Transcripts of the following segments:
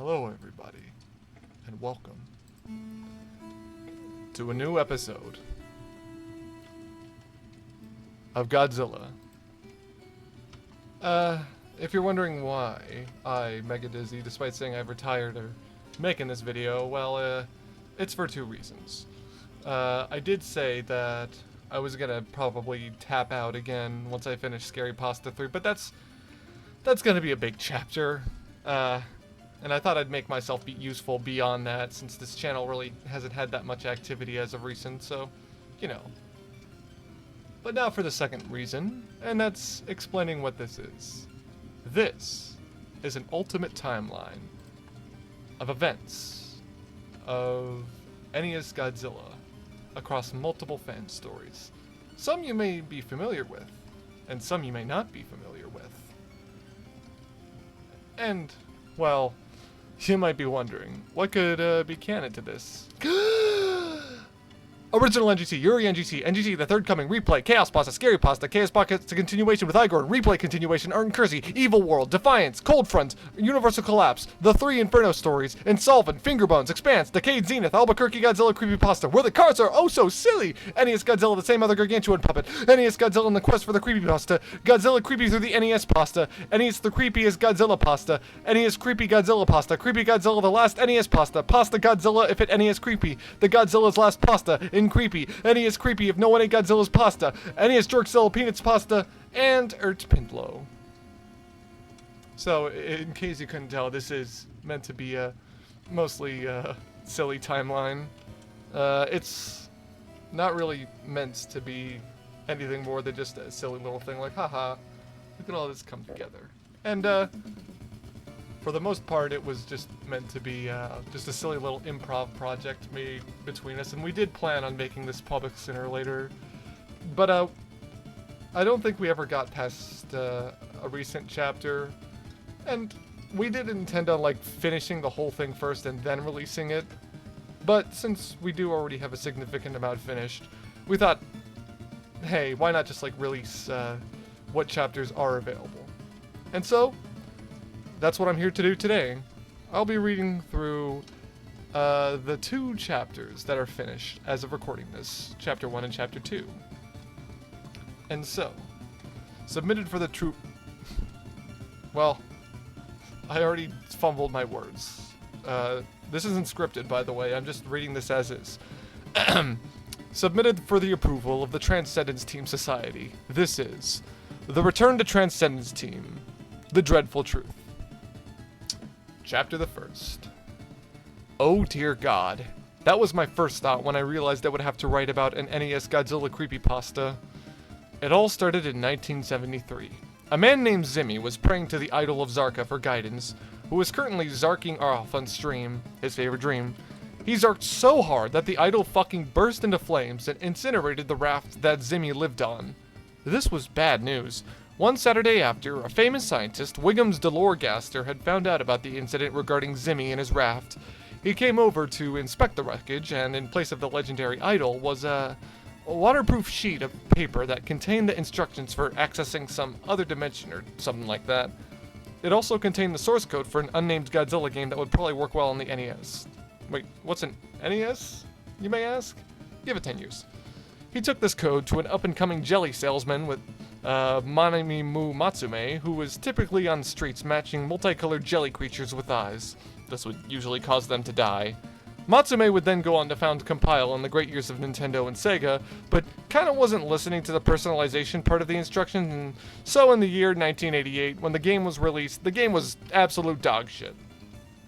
Hello everybody, and welcome to a new episode of Godzilla. If you're wondering why I'm mega dizzy despite saying I've retired or making this video, well, it's for two reasons. I did say that I was gonna probably tap out again once I finish Scary Pasta 3, but that's gonna be a big chapter. And I thought I'd make myself be useful beyond that, since this channel really hasn't had that much activity as of recent, so, you know. But now for the second reason, and that's explaining what this is. This is an ultimate timeline of events of NES Godzilla across multiple fan stories. Some you may be familiar with, and some you may not be familiar with. And, well, you might be wondering, what could be canon to this? Original NGT, Yuri NGT, NGT, The Third Coming, Replay, Chaos Pasta, Scary Pasta, Chaos Pasta Continuation with Igor, Replay Continuation, Art and Kersey, Evil World, Defiance, Cold Front, Universal Collapse, The Three Inferno Stories, Insolvent, Fingerbones, Expanse, Decade Zenith, Albuquerque Godzilla Creepypasta, Where the Cars Are Oh So Silly, NES Godzilla, The Same Other Gargantuan Puppet, NES Godzilla and the Quest for the Creepypasta, Godzilla Creepy Through the NES Pasta, NES The Creepiest Godzilla Pasta, NES Creepy Godzilla Pasta, Creepy Godzilla The Last NES Pasta, Pasta Godzilla If It NES Creepy, The Godzilla's Last Pasta, In Creepy, NES Creepy If No One Ate Godzilla's Pasta, NES Jerkzilla Peanuts Pasta, and Pintlo. So, in case you couldn't tell, this is meant to be a mostly silly timeline. It's not really meant to be anything more than just a silly little thing like, haha, look at all this come together. And for the most part, it was just meant to be just a silly little improv project made between us, and we did plan on making this public sooner or later, but I don't think we ever got past a recent chapter, and we did intend on like finishing the whole thing first and then releasing it, but since we do already have a significant amount finished, we thought, hey, why not just like release what chapters are available? And so that's what I'm here to do today. I'll be reading through the two chapters that are finished as of recording this, Chapter 1 and Chapter 2. And so, submitted for the troop... Well, I already fumbled my words. This isn't scripted, by the way, I'm just reading this as is. Submitted for the approval of the Transcendence Team Society. This is The Return to Transcendence Team, The Dreadful Truth. Chapter the First. Oh dear God. That was my first thought when I realized I would have to write about an NES Godzilla creepypasta. It all started in 1973. A man named Zimmy was praying to the idol of Zarka for guidance, who was currently zarking off on stream, his favorite dream. He zarked so hard that the idol fucking burst into flames and incinerated the raft that Zimmy lived on. This was bad news. One Saturday after, a famous scientist, Wiggums Delorgaster, had found out about the incident regarding Zimmy and his raft. He came over to inspect the wreckage, and in place of the legendary idol was a waterproof sheet of paper that contained the instructions for accessing some other dimension or something like that. It also contained the source code for an unnamed Godzilla game that would probably work well on the NES. Wait, what's an NES, you may ask? Give it 10 years. He took this code to an up-and-coming jelly salesman with Manamimu Matsume, who was typically on streets matching multicolored jelly creatures with eyes. This would usually cause them to die. Matsume would then go on to found Compile in the great years of Nintendo and Sega, but kinda wasn't listening to the personalization part of the instructions, and so in the year 1988, when the game was released, the game was absolute dog shit.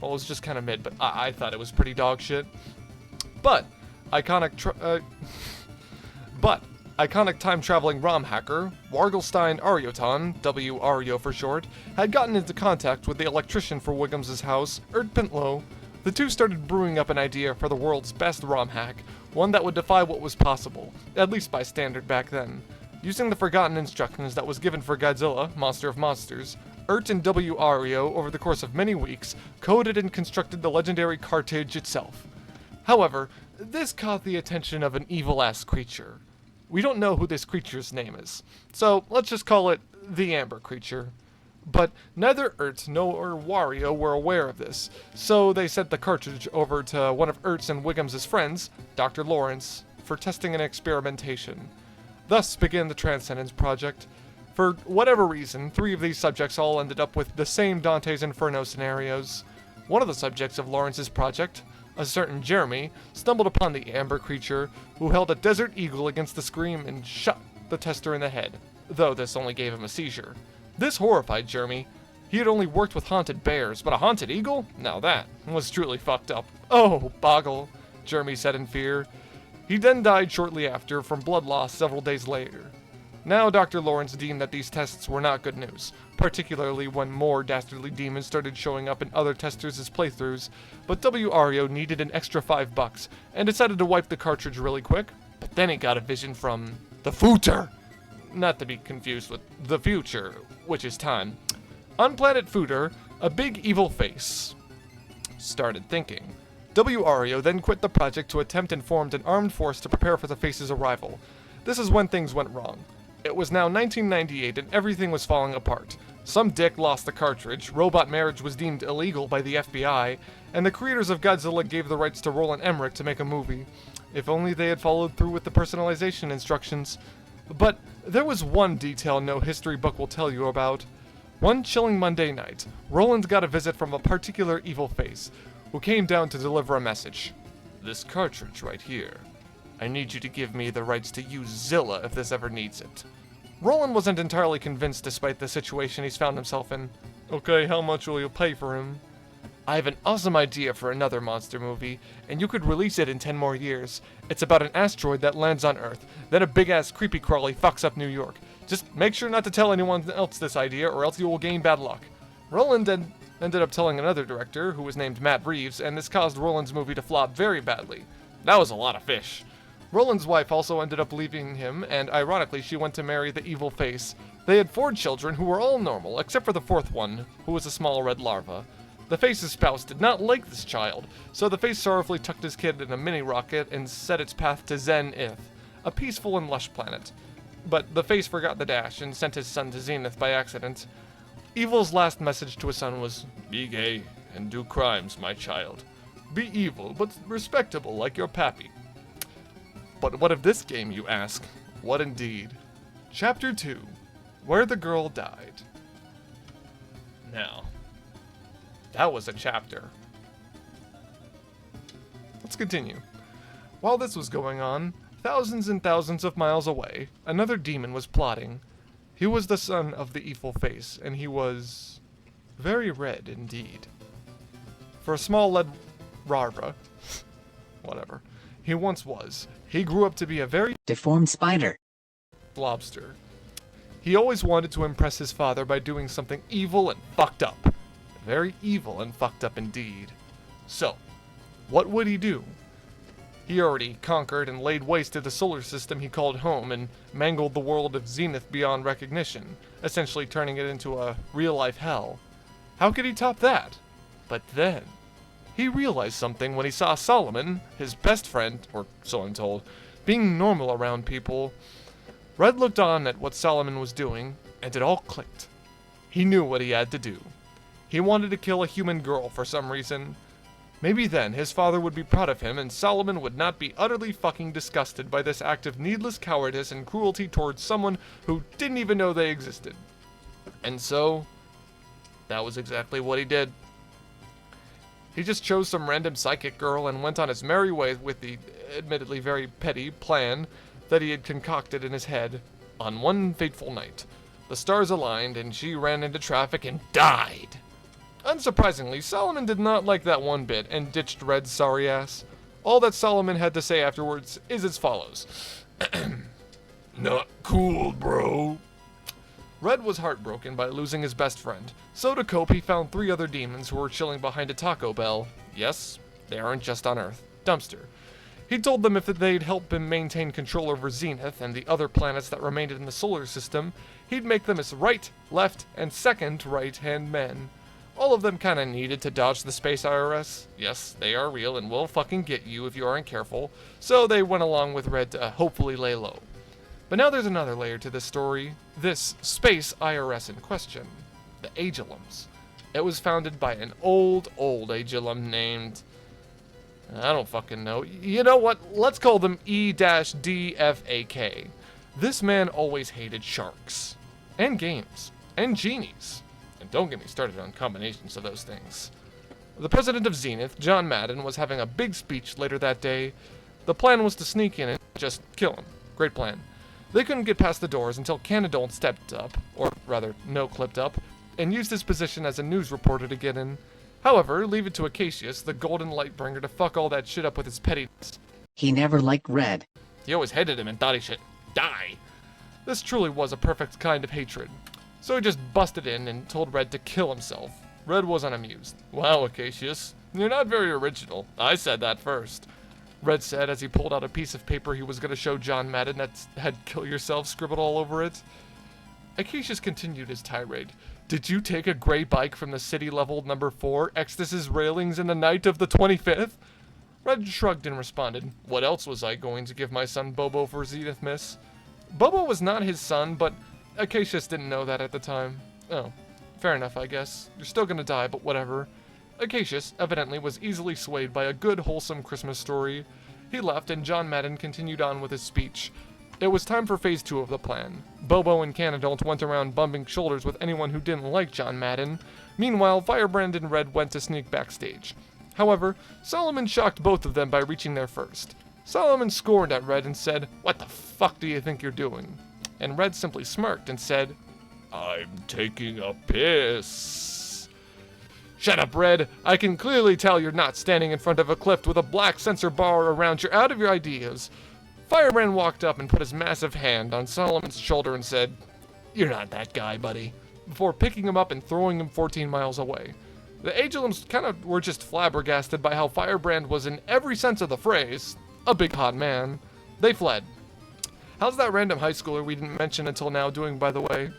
Well, it was just kinda mid, but I thought it was pretty dog shit. But, iconic time-traveling ROM hacker, Wargelstein Arioton, W. Ario for short, had gotten into contact with the electrician for Wiggums' house, Pintlo. The two started brewing up an idea for the world's best ROM hack, one that would defy what was possible, at least by standard back then. Using the forgotten instructions that was given for Godzilla, Monster of Monsters, and W. Ario, over the course of many weeks, coded and constructed the legendary cartridge itself. However, this caught the attention of an evil-ass creature. We don't know who this creature's name is, so let's just call it the Amber Creature. But neither Ert nor Wario were aware of this, so they sent the cartridge over to one of Ert's and Wiggum's friends, Dr. Lawrence, for testing and experimentation. Thus began the Transcendence project. For whatever reason, 3 of these subjects all ended up with the same Dante's Inferno scenarios. One of the subjects of Lawrence's project, a certain Jeremy, stumbled upon the amber creature, who held a desert eagle against the screen and shot the tester in the head, though this only gave him a seizure. This horrified Jeremy. He had only worked with haunted bears, but a haunted eagle? Now that was truly fucked up. Oh, Boggle, Jeremy said in fear. He then died shortly after from blood loss several days later. Now Dr. Lawrence deemed that these tests were not good news, particularly when more dastardly demons started showing up in other testers' playthroughs, but Wario needed an extra $5 and decided to wipe the cartridge really quick. But then he got a vision from the future, not to be confused with the future, which is time. On planet Futur, a big evil face started thinking. Wario then quit the project to attempt and formed an armed force to prepare for the face's arrival. This is when things went wrong. It was now 1998 and everything was falling apart. Some dick lost the cartridge, robot marriage was deemed illegal by the FBI, and the creators of Godzilla gave the rights to Roland Emmerich to make a movie. If only they had followed through with the personalization instructions. But there was one detail no history book will tell you about. One chilling Monday night, Roland got a visit from a particular evil face, who came down to deliver a message. This cartridge right here. I need you to give me the rights to use Zilla if this ever needs it. Roland wasn't entirely convinced despite the situation he's found himself in. Okay, how much will you pay for him? I have an awesome idea for another monster movie, and you could release it in 10 more years. It's about an asteroid that lands on Earth, then a big-ass creepy crawly fucks up New York. Just make sure not to tell anyone else this idea, or else you will gain bad luck. Roland ended up telling another director, who was named Matt Reeves, and this caused Roland's movie to flop very badly. That was a lot of fish. Roland's wife also ended up leaving him, and ironically, she went to marry the evil face. They had 4 children who were all normal, except for the 4th one, who was a small red larva. The face's spouse did not like this child, so the face sorrowfully tucked his kid in a mini-rocket and set its path to Zenith, a peaceful and lush planet. But the face forgot the dash and sent his son to Zenith by accident. Evil's last message to his son was, "Be gay and do crimes, my child. Be evil, but respectable like your pappy." But what of this game, you ask? What indeed? Chapter 2, Where the Girl Died. Now, that was a chapter. Let's continue. While this was going on, thousands and thousands of miles away, another demon was plotting. He was the son of the evil face, and he was very red indeed. For a small lead larva, whatever, he once was, he grew up to be a very deformed spider. lobster. He always wanted to impress his father by doing something evil and fucked up. Very evil and fucked up indeed. So, what would he do? He already conquered and laid waste to the solar system he called home and mangled the world of Zenith beyond recognition, essentially turning it into a real-life hell. How could he top that? But then, he realized something when he saw Solomon, his best friend, or so I'm told, being normal around people. Red looked on at what Solomon was doing, and it all clicked. He knew what he had to do. He wanted to kill a human girl for some reason. Maybe then his father would be proud of him and Solomon would not be utterly fucking disgusted by this act of needless cowardice and cruelty towards someone who didn't even know they existed. And so, that was exactly what he did. He just chose some random psychic girl and went on his merry way with the admittedly very petty plan that he had concocted in his head. On one fateful night, the stars aligned and she ran into traffic and died. Unsurprisingly, Solomon did not like that one bit and ditched Red's sorry ass. All that Solomon had to say afterwards is as follows. Not cool, bro. Red was heartbroken by losing his best friend, so to cope he found 3 other demons who were chilling behind a Taco Bell. Yes, they aren't just on Earth. Dumpster. He told them if they'd help him maintain control over Zenith and the other planets that remained in the solar system, he'd make them his right, left, and second right-hand men. All of them kinda needed to dodge the space IRS. Yes, they are real and will fucking get you if you aren't careful, so they went along with Red to hopefully lay low. But now there's another layer to this story, this space IRS in question. the Agilums. It was founded by an old Agilum named... I don't fucking know. You know what? Let's call them E-DFAK. This man always hated sharks. And games. And genies. And don't get me started on combinations of those things. The president of Zenith, John Madden, was having a big speech later that day. The plan was to sneak in and just kill him. Great plan. They couldn't get past the doors until Canadol stepped up, or rather, no-clipped up, and used his position as a news reporter to get in. However, leave it to Acacius, the Golden Lightbringer, to fuck all that shit up with his pettiness. He never liked Red. He always hated him and thought he should die. This truly was a perfect kind of hatred. So he just busted in and told Red to kill himself. Red was unamused. Wow, Acacius, you're not very original. I said that first. Red said as he pulled out a piece of paper he was going to show John Madden that had "kill yourself" scribbled all over it. Acacius continued his tirade. Did you take a gray bike from the city level number 4 Ecstasis railings in the night of the 25th? Red shrugged and responded, what else was I going to give my son Bobo for Zenith, miss? Bobo was not his son, but Acacius didn't know that at the time. Oh, fair enough, I guess. You're still gonna die, but whatever. Acacius, evidently, was easily swayed by a good, wholesome Christmas story. He left, and John Madden continued on with his speech. It was time for phase 2 of the plan. Bobo and Canadol went around bumping shoulders with anyone who didn't like John Madden. Meanwhile, Firebrand and Red went to sneak backstage. However, Solomon shocked both of them by reaching there first. Solomon scorned at Red and said, what the fuck do you think you're doing? And Red simply smirked and said, I'm taking a piss. Shut up, Red. I can clearly tell you're not standing in front of a cliff with a black sensor bar around. You're out of your ideas. Firebrand walked up and put his massive hand on Solomon's shoulder and said, you're not that guy, buddy, before picking him up and throwing him 14 miles away. The Agilums kind of were just flabbergasted by how Firebrand was, in every sense of the phrase, a big hot man. They fled. How's that random high schooler we didn't mention until now doing, by the way?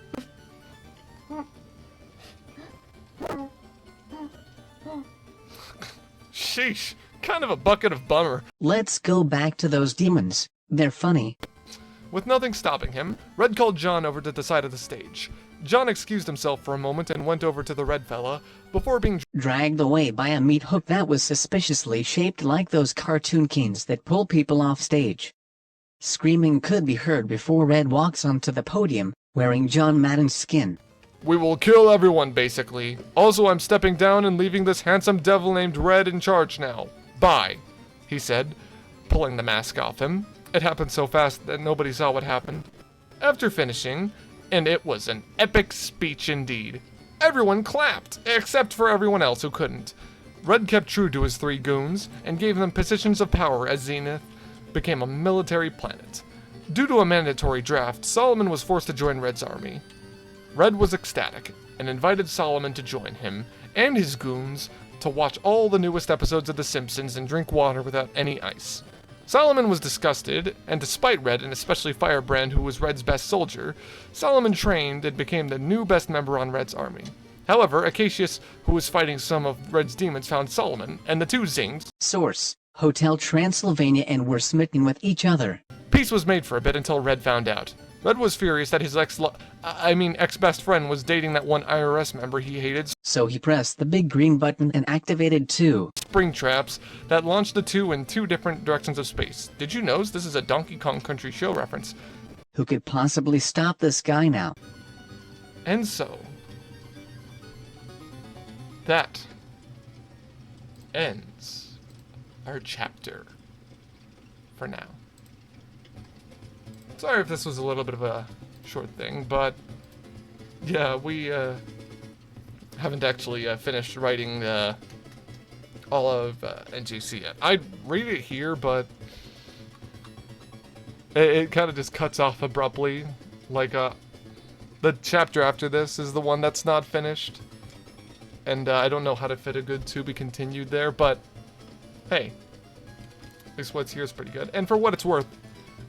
Sheesh, kind of a bucket of bummer. Let's go back to those demons. They're funny. With nothing stopping him, Red called John over to the side of the stage. John excused himself for a moment and went over to the Red fella, before being dragged away by a meat hook that was suspiciously shaped like those cartoon canes that pull people off stage. Screaming could be heard before Red walks onto the podium, wearing John Madden's skin. We will kill everyone, basically. Also, I'm stepping down and leaving this handsome devil named Red in charge now. Bye, he said, pulling the mask off him. It happened so fast that nobody saw what happened. After finishing, and it was an epic speech indeed, everyone clapped, except for everyone else who couldn't. Red kept true to his 3 goons, and gave them positions of power as Zenith became a military planet. Due to a mandatory draft, Solomon was forced to join Red's army. Red was ecstatic, and invited Solomon to join him, and his goons, to watch all the newest episodes of The Simpsons and drink water without any ice. Solomon was disgusted, and despite Red, and especially Firebrand, who was Red's best soldier, Solomon trained and became the new best member on Red's army. However, Acacius, who was fighting some of Red's demons, found Solomon, and the two zinged. Source: Hotel Transylvania, and were smitten with each other. Peace was made for a bit until Red found out. Red was furious that his ex-best friend was dating that one IRS member he hated. So he pressed the big green button and activated 2 spring traps that launched the 2 in 2 different directions of space. Did you know this is a Donkey Kong Country show reference? Who could possibly stop this guy now? And so, that ends our chapter for now. Sorry if this was a little bit of a short thing, but yeah, we haven't actually finished writing all of NGC yet. I'd read it here, but it kind of just cuts off abruptly. Like, the chapter after this is the one that's not finished. And I don't know how to fit a good to be continued there, but hey, at least what's here is pretty good. And for what it's worth,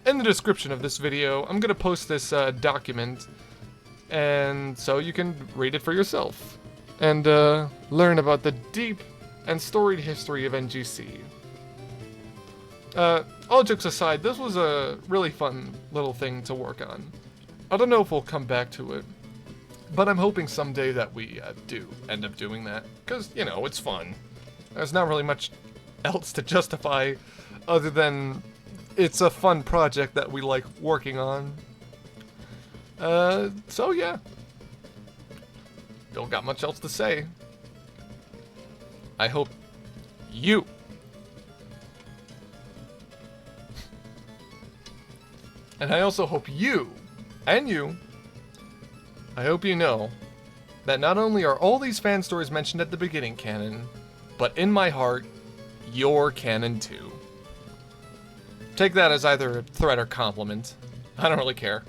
in the description of this video, I'm going to post this document, and so you can read it for yourself, and learn about the deep and storied history of NGC. All jokes aside, this was a really fun little thing to work on. I don't know if we'll come back to it. But I'm hoping someday that we do end up doing that. Because, you know, it's fun. There's not really much else to justify other than it's a fun project that we like working on. So yeah. Don't got much else to say. I hope you and I also hope you and you I hope you know that not only are all these fan stories mentioned at the beginning canon, but in my heart, you're canon too. Take that as either a threat or compliment. I don't really care.